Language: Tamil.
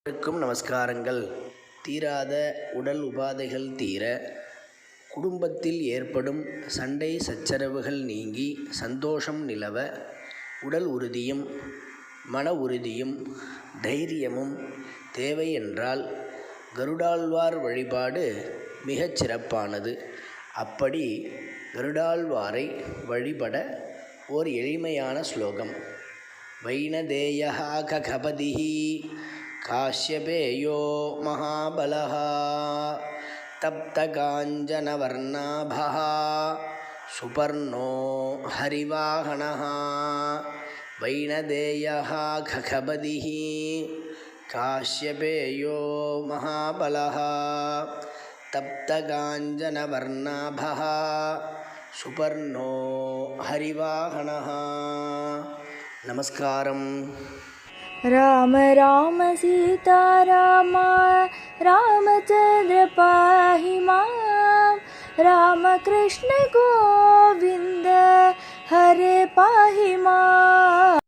அனைவருக்கும் நமஸ்காரங்கள். தீராத உடல் உபாதைகள் தீர, குடும்பத்தில் ஏற்படும் சண்டை சச்சரவுகள் நீங்கி சந்தோஷம் நிலவ, உடல் உறுதியும் மன உறுதியும் தைரியமும் தேவை என்றால் கருடாழ்வார் வழிபாடு மிகச் சிறப்பானது. அப்படி கருடாழ்வாரை வழிபட ஓர் எளிமையான ஸ்லோகம். வைனதேயः ககபதிः காஷ்யபேயோ மகாபலः தப்தகாஞ்சனவர்ணாபः சுபர்ணோ ஹரிவாஹனः. வைனதேயः ககபதிः காஷ்யபேயோ மகாபலः தப்தகாஞ்சனவர்ணாபः சுபர்ணோ ஹரிவாஹனः. நமஸ்காரம். राम राम सीता राम रामचंद्र पाहि मां. राम कृष्ण गोविंद हरे पाहि मां.